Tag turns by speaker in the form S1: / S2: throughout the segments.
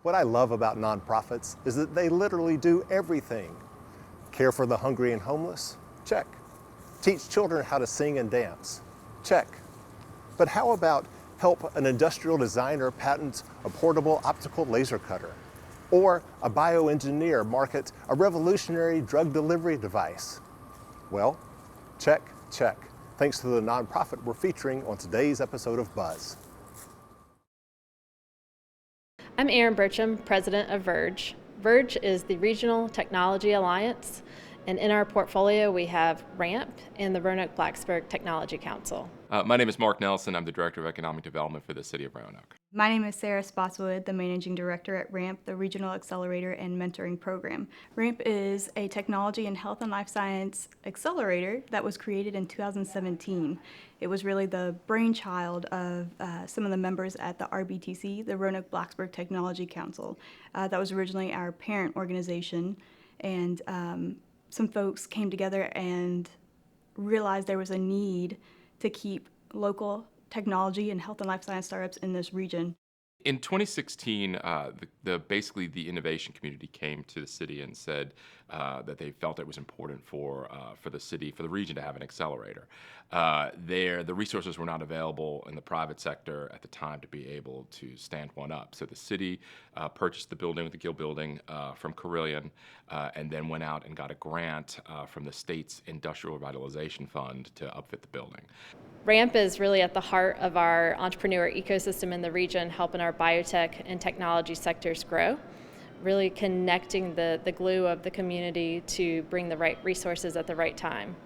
S1: What I love about nonprofits is that they literally do everything. Care for the hungry and homeless? Check. Teach children how to sing and dance? Check. But how about help an industrial designer patent a portable optical laser cutter? Or a bioengineer market a revolutionary drug delivery device? Well, check, check. Thanks to the nonprofit we're featuring on today's episode of Buzz.
S2: I'm Erin Burcham, president of Verge. Verge is the Regional Technology Alliance, and in our portfolio we have RAMP and the Roanoke-Blacksburg Technology Council.
S3: My name is Mark Nelson. I'm the Director of Economic Development for the City of Roanoke.
S4: My name is Sarah Spotswood, the Managing Director at RAMP, the Regional Accelerator and Mentoring Program. RAMP is a technology and health and life science accelerator that was created in 2017. It was really the brainchild of some of the members at the RBTC, the Roanoke-Blacksburg Technology Council. That was originally our parent organization, and some folks came together and realized there was a need to keep local technology and health and life science startups in this region.
S3: In 2016, basically the innovation community came to the city and said that they felt it was important for the city, for the region to have an accelerator. The resources were not available in the private sector at the time to be able to stand one up. So the city purchased the building, the Gill Building, from Carrie, and then went out and got a grant from the state's Industrial Revitalization Fund to upfit the building.
S2: RAMP is really at the heart of our entrepreneur ecosystem in the region, helping our biotech and technology sectors grow, really connecting the glue of the community to bring the right resources at the right time.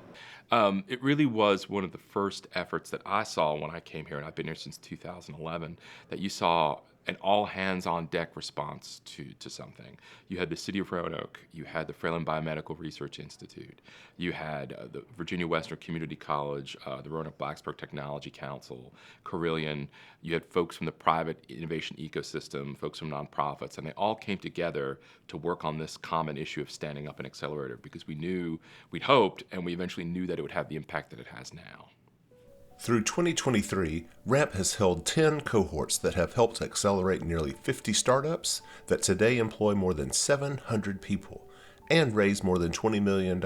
S3: It really was one of the first efforts that I saw when I came here, and I've been here since 2011, that you saw an all-hands-on-deck response to something. You had the City of Roanoke, you had the Fralin Biomedical Research Institute, you had the Virginia Western Community College, the Roanoke-Blacksburg Technology Council, Carrie, you had folks from the private innovation ecosystem, folks from nonprofits, and they all came together to work on this common issue of standing up an accelerator because we'd hoped, and we eventually knew that it would have the impact that it has now.
S1: Through 2023, RAMP has held 10 cohorts that have helped accelerate nearly 50 startups that today employ more than 700 people and raise more than $20 million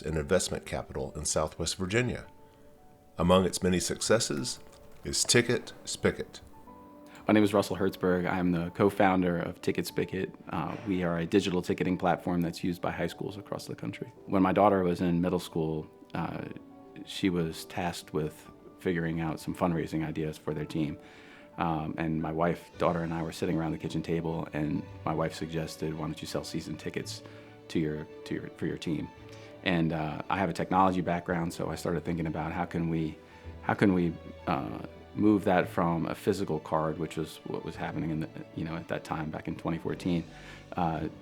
S1: in investment capital in Southwest Virginia. Among its many successes is Ticket Spicket.
S5: My name is Russell Hertzberg. I'm the co-founder of Ticket Spicket. We are a digital ticketing platform that's used by high schools across the country. When my daughter was in middle school, she was tasked with figuring out some fundraising ideas for their team. And my wife, daughter, and I were sitting around the kitchen table, and my wife suggested, why don't you sell season tickets for your team? And I have a technology background, so I started thinking about how can we move that from a physical card, which was what was happening at that time back in 2014,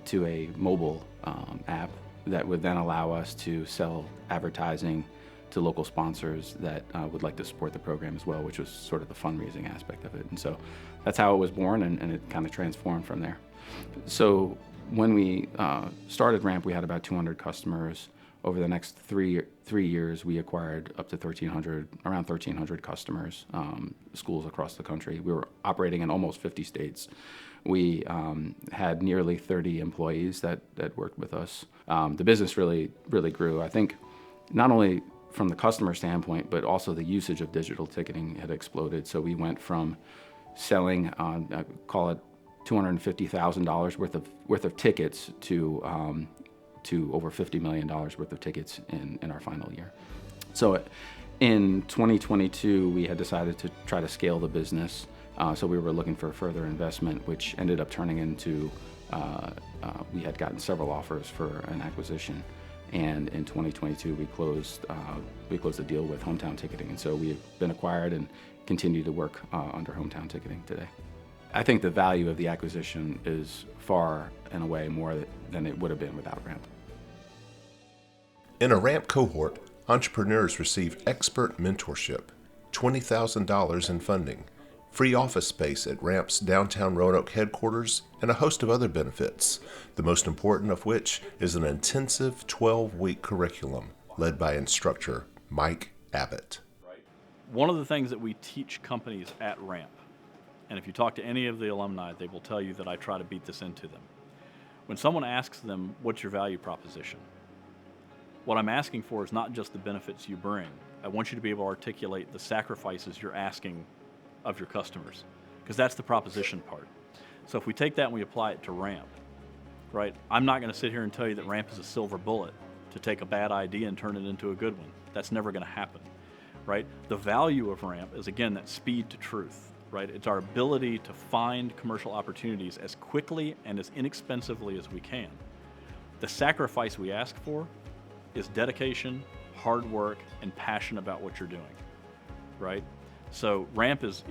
S5: to a mobile app that would then allow us to sell advertising to local sponsors that would like to support the program as well, which was sort of the fundraising aspect of it. And so that's how it was born, and it kind of transformed from there. So when we started RAMP, we had about 200 customers. Over the next three years, we acquired up to around 1,300 customers, schools across the country. We were operating in almost 50 states. We had nearly 30 employees that worked with us. The business really grew. I think not only from the customer standpoint, but also the usage of digital ticketing had exploded. So we went from selling, call it $250,000 worth of tickets to over $50 million worth of tickets in our final year. So in 2022, we had decided to try to scale the business. So we were looking for further investment, which ended up turning into, we had gotten several offers for an acquisition. And in 2022, we closed a deal with Hometown Ticketing. And so we've been acquired and continue to work under Hometown Ticketing today. I think the value of the acquisition is far and away more than it would have been without RAMP.
S1: In a RAMP cohort, entrepreneurs receive expert mentorship, $20,000 in funding, free office space at RAMP's downtown Roanoke headquarters, and a host of other benefits, the most important of which is an intensive 12-week curriculum led by instructor Mike Abbott.
S6: One of the things that we teach companies at RAMP And if you talk to any of the alumni, they will tell you that I try to beat this into them. When someone asks them, what's your value proposition? What I'm asking for is not just the benefits you bring. I want you to be able to articulate the sacrifices you're asking of your customers, because that's the proposition part. So if we take that and we apply it to Ramp, right? I'm not going to sit here and tell you that Ramp is a silver bullet to take a bad idea and turn it into a good one. That's never going to happen, right? The value of Ramp is, again, that speed to truth, right? It's our ability to find commercial opportunities as quickly and as inexpensively as we can. The sacrifice we ask for is dedication, hard work, and passion about what you're doing, right? So Ramp is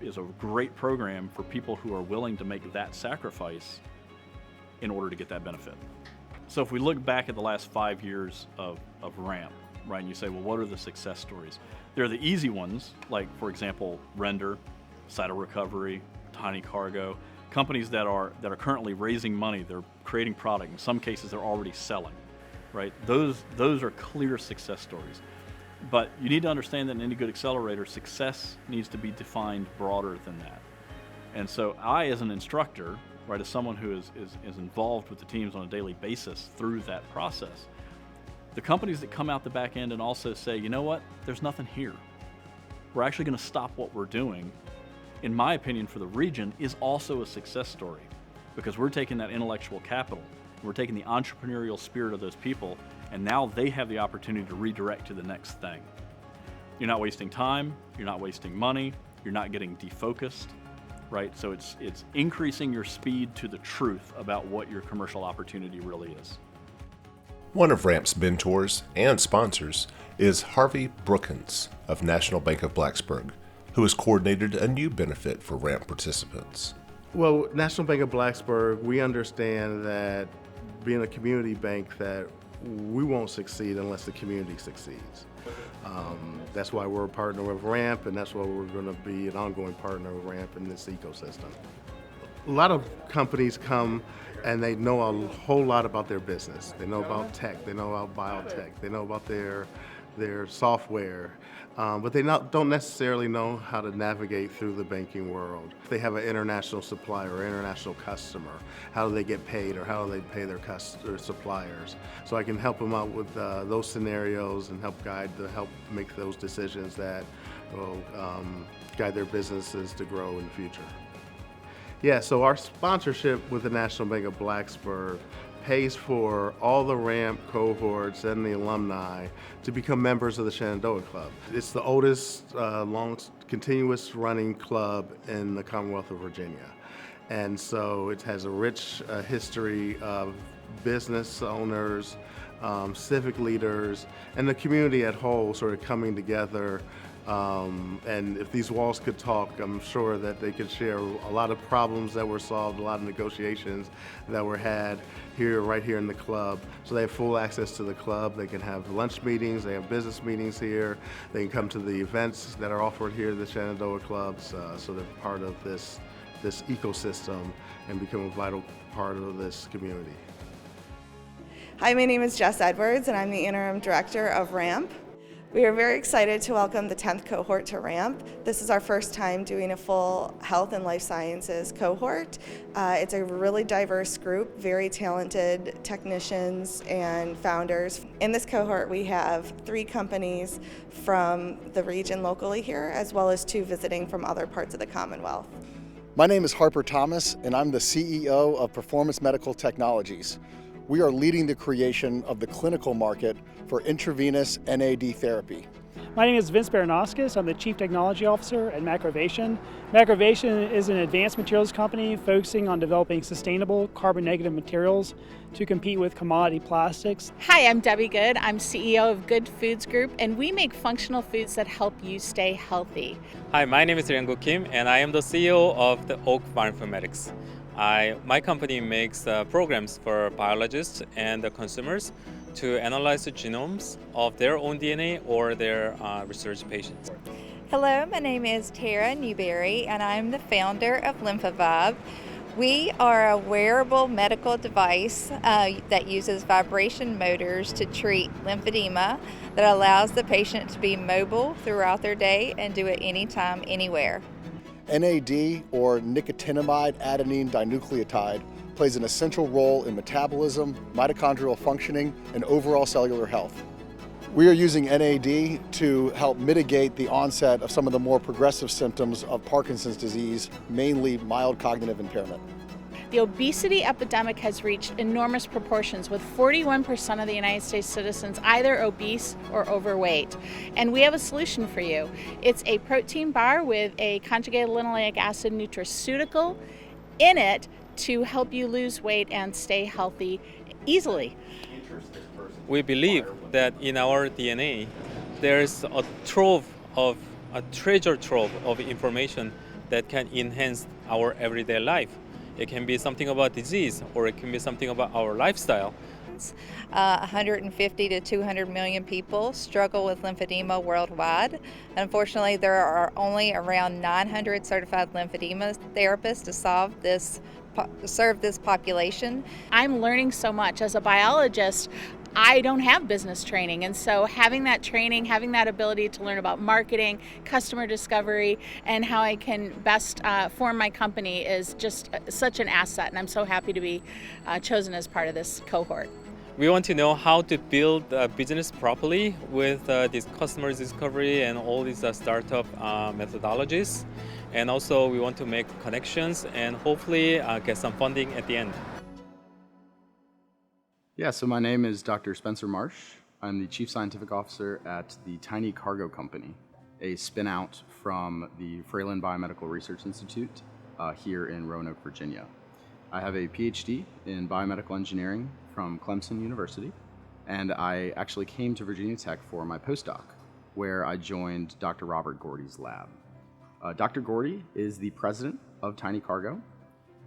S6: a great program for people who are willing to make that sacrifice in order to get that benefit. So if we look back at the last 5 years of Ramp, right, and you say, well, what are the success stories? There are the easy ones, like, for example, Rendyr, Cytorecovery, Tiny Cargo, companies that are currently raising money, they're creating product. In some cases, they're already selling, right? Those are clear success stories. But you need to understand that in any good accelerator, success needs to be defined broader than that. And so I, as an instructor, right, as someone who is involved with the teams on a daily basis through that process, the companies that come out the back end and also say, you know what, there's nothing here. We're actually going to stop what we're doing, in my opinion, for the region, is also a success story, because we're taking that intellectual capital, we're taking the entrepreneurial spirit of those people, and now they have the opportunity to redirect to the next thing. You're not wasting time, you're not wasting money, you're not getting defocused, right? So it's increasing your speed to the truth about what your commercial opportunity really is.
S1: One of Ramp's mentors and sponsors is Harvey Brookins of National Bank of Blacksburg, who has coordinated a new benefit for Ramp participants.
S7: Well, National Bank of Blacksburg, we understand that being a community bank, that we won't succeed unless the community succeeds. That's why we're a partner with Ramp, and that's why we're going to be an ongoing partner with Ramp in this ecosystem. A lot of companies come and they know a whole lot about their business. They know about tech, they know about biotech, they know about their software, but they don't necessarily know how to navigate through the banking world. If they have an international supplier or international customer, how do they get paid, or how do they pay their suppliers? So I can help them out with those scenarios and help make those decisions that will guide their businesses to grow in the future. Yeah, so our sponsorship with the National Bank of Blacksburg pays for all the Ramp cohorts and the alumni to become members of the Shenandoah Club. It's the oldest, continuous running club in the Commonwealth of Virginia. And so it has a rich history of business owners, civic leaders, and the community at whole sort of coming together. And if these walls could talk, I'm sure that they could share a lot of problems that were solved, a lot of negotiations that were had right here in the club. So they have full access to the club. They can have lunch meetings, they have business meetings here. They can come to the events that are offered here at the Shenandoah Clubs, so they're part of this ecosystem and become a vital part of this community.
S8: Hi, my name is Jess Edwards, and I'm the Interim Director of Ramp. We are very excited to welcome the 10th cohort to Ramp. This is our first time doing a full health and life sciences cohort. It's a really diverse group, very talented technicians and founders. In this cohort, we have 3 companies from the region locally here, as well as 2 visiting from other parts of the Commonwealth.
S9: My name is Harper Thomas, and I'm the CEO of Performance Medical Technologies. We are leading the creation of the clinical market for intravenous NAD therapy.
S10: My name is Vince Baranowskis. I'm the Chief Technology Officer at Macrovation. Macrovation is an advanced materials company focusing on developing sustainable carbon-negative materials to compete with commodity plastics.
S11: Hi, I'm Debbie Good. I'm CEO of Good Foods Group, and we make functional foods that help you stay healthy.
S12: Hi, my name is Ryango Kim, and I am the CEO of the Oak Bioinformatics. My company makes programs for biologists and the consumers to analyze the genomes of their own DNA or their research patients.
S13: Hello, my name is Tara Newberry, and I'm the founder of LymphaVibe. We are a wearable medical device that uses vibration motors to treat lymphedema that allows the patient to be mobile throughout their day and do it anytime, anywhere.
S9: NAD, or nicotinamide adenine dinucleotide, plays an essential role in metabolism, mitochondrial functioning, and overall cellular health. We are using NAD to help mitigate the onset of some of the more progressive symptoms of Parkinson's disease, mainly mild cognitive impairment.
S11: The obesity epidemic has reached enormous proportions, with 41% of the United States citizens either obese or overweight. And we have a solution for you. It's a protein bar with a conjugated linoleic acid nutraceutical in it to help you lose weight and stay healthy easily.
S12: We believe that in our DNA, there's a treasure trove of information that can enhance our everyday life. It can be something about disease, or it can be something about our lifestyle.
S13: 150 to 200 million people struggle with lymphedema worldwide. Unfortunately, there are only around 900 certified lymphedema therapists to serve this population.
S11: I'm learning so much. As a biologist, I don't have business training, and so having that training, having that ability to learn about marketing, customer discovery, and how I can best form my company is just such an asset, and I'm so happy to be chosen as part of this cohort.
S12: We want to know how to build a business properly with this customer discovery and all these startup methodologies. And also we want to make connections and hopefully get some funding at the end.
S5: Yeah, so my name is Dr. Spencer Marsh. I'm the Chief Scientific Officer at the Tiny Cargo Company, a spin-out from the Fralin Biomedical Research Institute here in Roanoke, Virginia. I have a PhD in biomedical engineering from Clemson University, and I actually came to Virginia Tech for my postdoc, where I joined Dr. Robert Gordy's lab. Dr. Gordy is the president of Tiny Cargo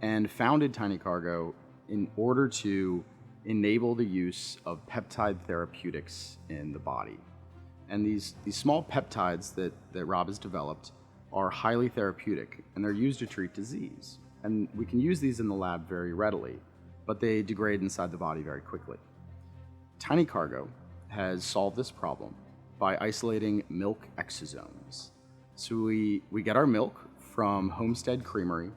S5: and founded Tiny Cargo in order to enable the use of peptide therapeutics in the body. And these small peptides that Rob has developed are highly therapeutic, and they're used to treat disease. And we can use these in the lab very readily, but they degrade inside the body very quickly. Tiny Cargo has solved this problem by isolating milk exosomes. So we get our milk from Homestead Creamery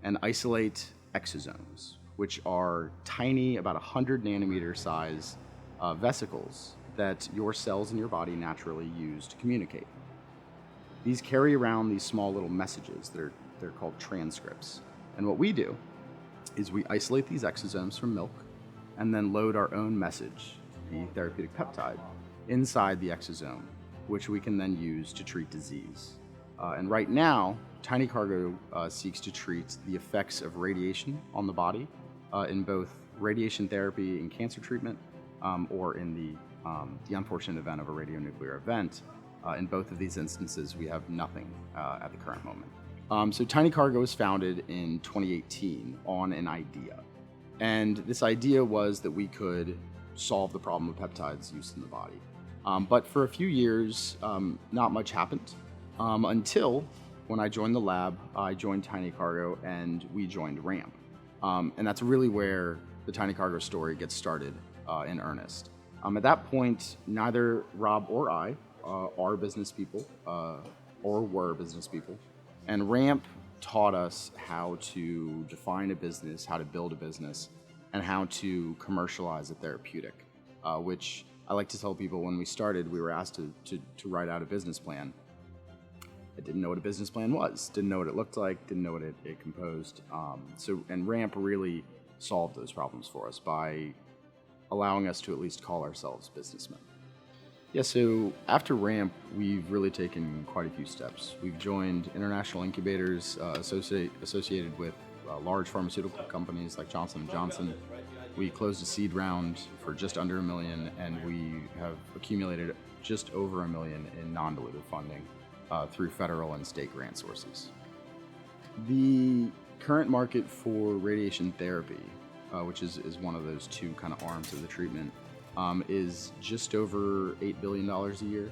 S5: and isolate exosomes, which are tiny, about 100 nanometer size vesicles that your cells in your body naturally use to communicate. These carry around these small little messages. They're called transcripts. And what we do is we isolate these exosomes from milk and then load our own message, the therapeutic peptide, inside the exosome, which we can then use to treat disease. And right now, Tiny Cargo seeks to treat the effects of radiation on the body in both radiation therapy and cancer treatment, or in the unfortunate event of a radionuclear event. In both of these instances, we have nothing at the current moment. So Tiny Cargo was founded in 2018 on an idea. And this idea was that we could solve the problem of peptides used in the body. But for a few years, not much happened until when I joined the lab, I joined Tiny Cargo and we joined RAMP. And that's really where the Tiny Cargo story gets started in earnest. At that point, neither Rob or I are business people or were business people. And RAMP taught us how to define a business, how to build a business, and how to commercialize a therapeutic, which I like to tell people when we started, we were asked to write out a business plan. I didn't know what a business plan was, didn't know what it looked like, didn't know what it composed. And RAMP really solved those problems for us by allowing us to at least call ourselves businessmen. Yeah, so after RAMP, we've really taken quite a few steps. We've joined international incubators associated with large pharmaceutical companies like Johnson & Johnson. We closed a seed round for just under $1 million, and we have accumulated just over $1 million in non-dilutive funding through federal and state grant sources. The current market for radiation therapy, which is one of those two kind of arms of the treatment, is just over $8 billion a year,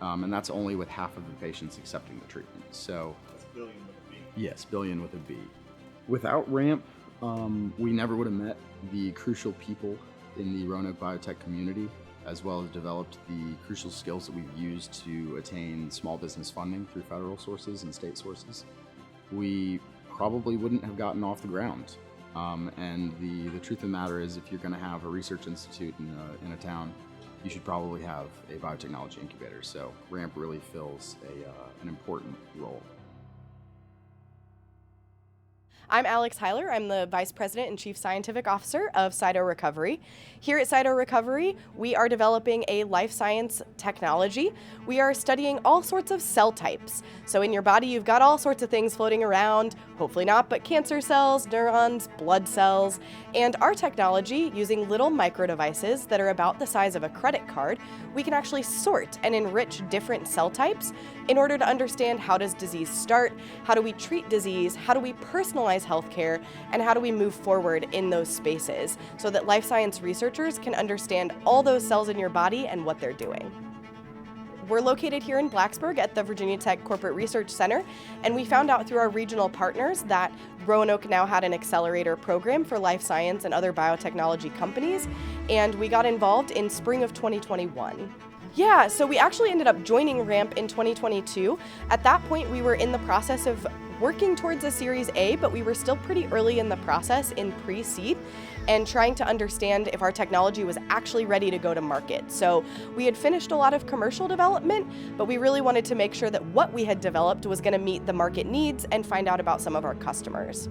S5: and that's only with half of the patients accepting the treatment. So, that's billion with a B. Yes, billion with a B. Without RAMP, we never would have met the crucial people in the Roanoke biotech community, as well as developed the crucial skills that we've used to attain small business funding through federal sources and state sources.
S14: we probably wouldn't have gotten off the ground. And the truth of the matter is, if you're going to have a research institute in a town, you should probably have a biotechnology incubator. So RAMP really fills an important role.
S15: I'm Alex Heiler. I'm the Vice President and Chief Scientific Officer of Cytorecovery. Here at Cytorecovery, we are developing a life science technology. We are studying all sorts of cell types. So in your body, you've got all sorts of things floating around, hopefully not, but cancer cells, neurons, blood cells. And our technology, using little micro devices that are about the size of a credit card, we can actually sort and enrich different cell types in order to understand how does disease start, how do we treat disease, how do we personalize healthcare, and how do we move forward in those spaces so that life science researchers can understand all those cells in your body and what they're doing. We're located here in Blacksburg at the Virginia Tech Corporate Research Center, and we found out through our regional partners that Roanoke now had an accelerator program for life science and other biotechnology companies, and we got involved in spring of 2021. Yeah, so we actually ended up joining RAMP in 2022. At that point, we were in the process of working towards a Series A, but we were still pretty early in the process in pre-seed and trying to understand if our technology was actually ready to go to market. So we had finished a lot of commercial development, but we really wanted to make sure that what we had developed was going to meet the market needs and find out about some of our customers.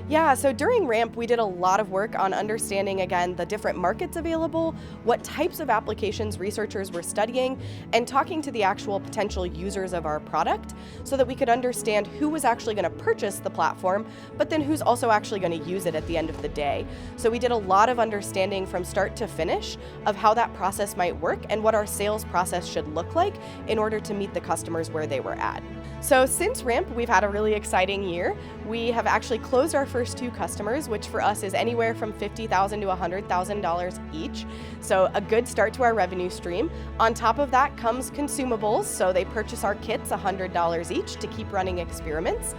S15: Yeah, so during RAMP, we did a lot of work on understanding, again, the different markets available, what types of applications researchers were studying, and talking to the actual potential users of our product so that we could understand who was actually going to purchase the platform, but then who's also actually going to use it at the end of the day. So we did a lot of understanding from start to finish of how that process might work and what our sales process should look like in order to meet the customers where they were at. So since RAMP, we've had a really exciting year. We have actually closed our first 2 customers, which for us is anywhere from $50,000 to $100,000 each. So a good start to our revenue stream. On top of that comes consumables. So they purchase our kits $100 each to keep running experiments.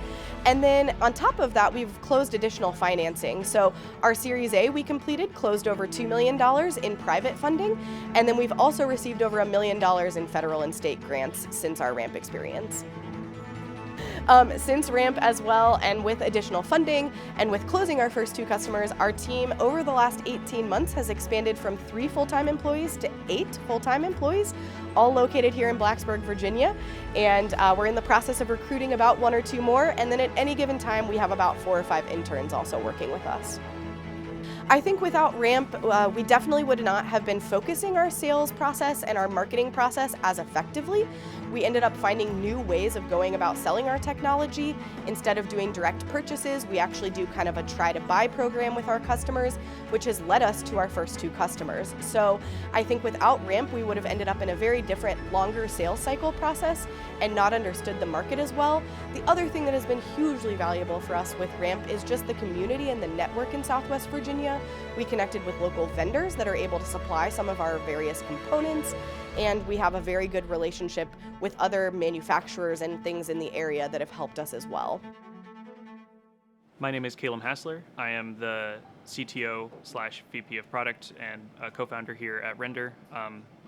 S15: And then on top of that, we've closed additional financing. So our Series A we completed closed over $2 million in private funding. And then we've also received over $1 million in federal and state grants since our RAMP experience. Since RAMP as well, and with additional funding, and with closing our first 2 customers, our team over the last 18 months has expanded from 3 full-time employees to 8 full-time employees, all located here in Blacksburg, Virginia. And we're in the process of recruiting about 1 or 2 more, and then at any given time, we have about 4 or 5 interns also working with us. I think without RAMP, we definitely would not have been focusing our sales process and our marketing process as effectively. We ended up finding new ways of going about selling our technology. Instead of doing direct purchases, we actually do kind of a try-to-buy program with our customers, which has led us to our first 2 customers. So I think without RAMP, we would have ended up in a very different, longer sales cycle process and not understood the market as well. The other thing that has been hugely valuable for us with RAMP is just the community and the network in Southwest Virginia. We connected with local vendors that are able to supply some of our various components, and we have a very good relationship with other manufacturers and things in the area that have helped us as well.
S16: My name is Caleb Hassler. I am the CTO/VP of Product and a co-founder here at Rendyr.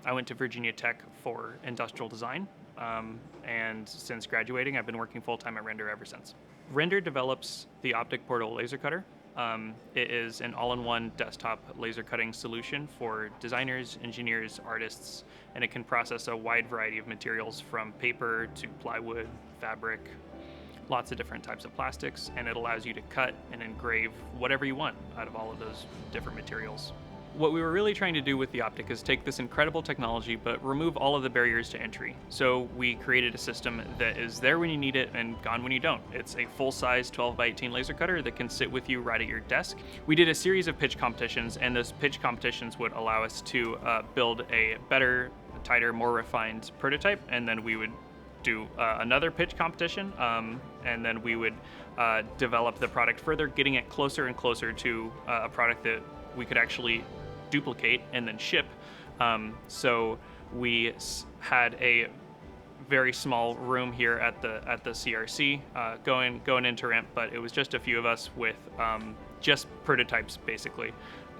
S16: I went to Virginia Tech for industrial design, and since graduating, I've been working full-time at Rendyr ever since. Rendyr develops the Optic Portal laser cutter. It is an all-in-one desktop laser cutting solution for designers, engineers, artists, and it can process a wide variety of materials from paper to plywood, fabric, lots of different types of plastics, and it allows you to cut and engrave whatever you want out of all of those different materials. What we were really trying to do with the Optic is take this incredible technology but remove all of the barriers to entry. So we created a system that is there when you need it and gone when you don't. It's a full-size 12x18 laser cutter that can sit with you right at your desk. We did a series of pitch competitions, and those pitch competitions would allow us to build a better, tighter, more refined prototype, and then we would do another pitch competition, and then we would develop the product further, getting it closer and closer to a product that we could actually duplicate and then ship. So we had a very small room here at the CRC going into RAMP, but it was just a few of us with just prototypes basically.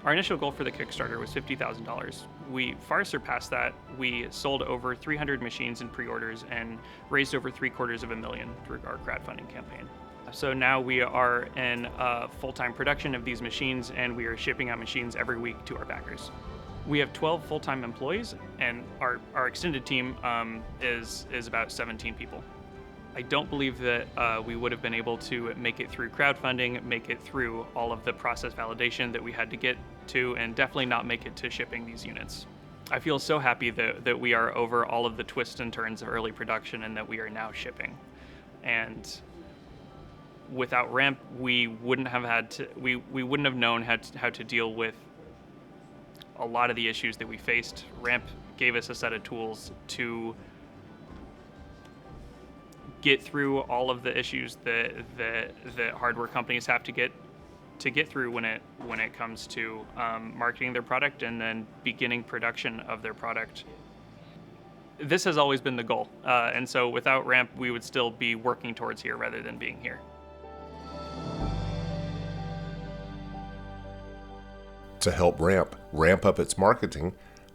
S16: Our initial goal for the Kickstarter was $50,000. We far surpassed that. We sold over 300 machines in pre-orders and raised over $750,000 through our crowdfunding campaign. So now we are in full-time production of these machines, and we are shipping out machines every week to our backers. We have 12 full-time employees, and our extended team is about 17 people. I don't believe that we would have been able to make it through crowdfunding, make it through all of the process validation that we had to get to, and definitely not make it to shipping these units. I feel so happy that we are over all of the twists and turns of early production and that we are now shipping. And without Ramp, we wouldn't have had to, we wouldn't have known how to deal with a lot of the issues that we faced. Ramp gave us a set of tools to get through all of the issues that hardware companies have to get through when it comes to marketing their product and then beginning production of their product. This has always been the goal, and so without Ramp, we would still be working towards here rather than being here.
S17: To help ramp up its marketing,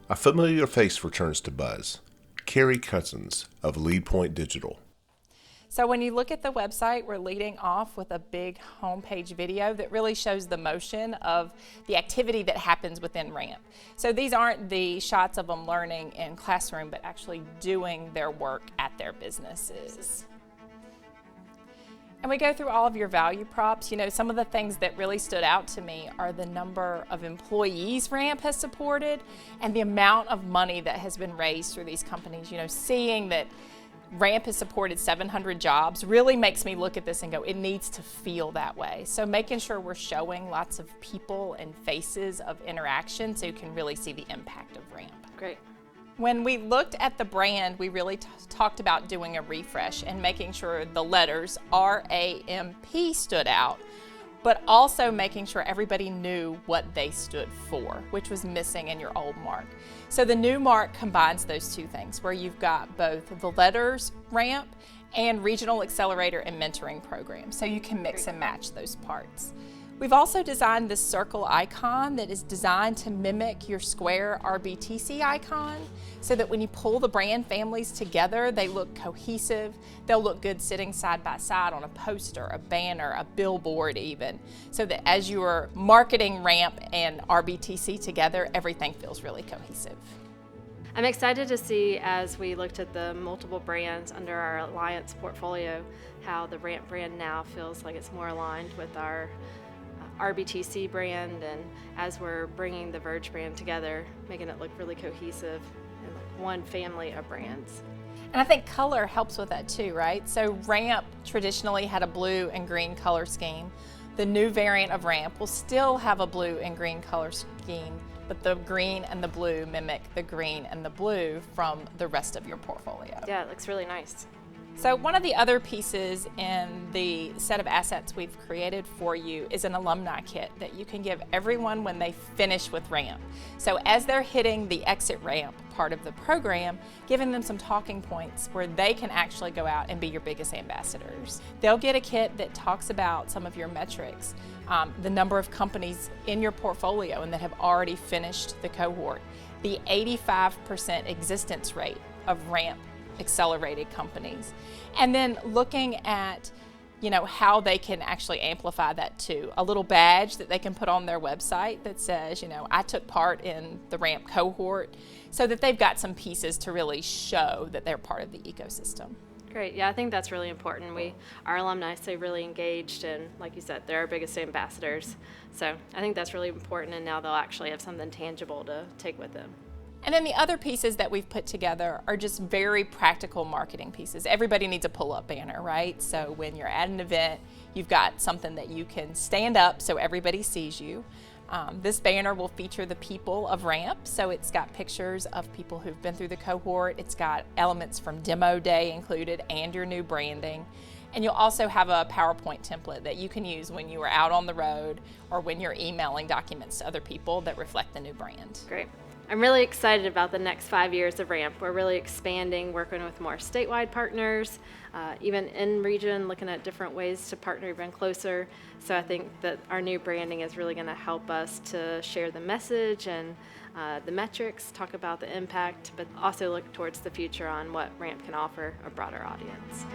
S17: a familiar face returns to buzz. Carrie Cousins of LeadPoint Digital.
S18: So when you look at the website, we're leading off with a big homepage video that really shows the motion of the activity that happens within Ramp. So these aren't the shots of them learning in classroom, but actually doing their work at their businesses. And we go through all of your value props. You know, some of the things that really stood out to me are the number of employees Ramp has supported and the amount of money that has been raised through these companies. You know, seeing that Ramp has supported 700 jobs really makes me look at this and go, it needs to feel that way. So making sure we're showing lots of people and faces of interaction so you can really see the impact of Ramp.
S2: Great.
S18: When we looked at the brand, we really talked about doing a refresh and making sure the letters R-A-M-P stood out, but also making sure everybody knew what they stood for, which was missing in your old mark. So the new mark combines those two things, where you've got both the letters Ramp and Regional Accelerator and Mentoring Program, so you can mix and match those parts. We've also designed this circle icon that is designed to mimic your square RBTC icon, so that when you pull the brand families together, they look cohesive. They'll look good sitting side by side on a poster, a banner, a billboard even, so that as you are marketing Ramp and RBTC together, everything feels really cohesive.
S2: I'm excited to see, as we looked at the multiple brands under our Alliance portfolio, how the Ramp brand now feels like it's more aligned with our RBTC brand, and as we're bringing the Verge brand together, making it look really cohesive and like one family of brands.
S18: And I think color helps with that too, right? So Ramp traditionally had a blue and green color scheme. The new variant of Ramp will still have a blue and green color scheme, but the green and the blue mimic the green and the blue from the rest of your portfolio.
S2: Yeah, it looks really nice.
S18: So one of the other pieces in the set of assets we've created for you is an alumni kit that you can give everyone when they finish with Ramp. So as they're hitting the exit Ramp part of the program, giving them some talking points where they can actually go out and be your biggest ambassadors. They'll get a kit that talks about some of your metrics, the number of companies in your portfolio and that have already finished the cohort, the 85% existence rate of Ramp accelerated companies, and then looking at, you know, how they can actually amplify that too. A little badge that they can put on their website that says, you know, I took part in the Ramp cohort, so that they've got some pieces to really show that they're part of the ecosystem.
S2: Great, yeah, I think that's really important. Our alumni stay really engaged, and like you said, they're our biggest ambassadors. So I think that's really important, and now they'll actually have something tangible to take with them.
S18: And then the other pieces that we've put together are just very practical marketing pieces. Everybody needs a pull-up banner, right? So when you're at an event, you've got something that you can stand up so everybody sees you. This banner will feature the people of Ramp, so it's got pictures of people who've been through the cohort. It's got elements from demo day included and your new branding. And you'll also have a PowerPoint template that you can use when you are out on the road or when you're emailing documents to other people that reflect the new brand.
S2: Great. I'm really excited about the next 5 years of Ramp. We're really expanding, working with more statewide partners, even in region, looking at different ways to partner even closer. So I think that our new branding is really going to help us to share the message and the metrics, talk about the impact, but also look towards the future on what Ramp can offer a broader audience.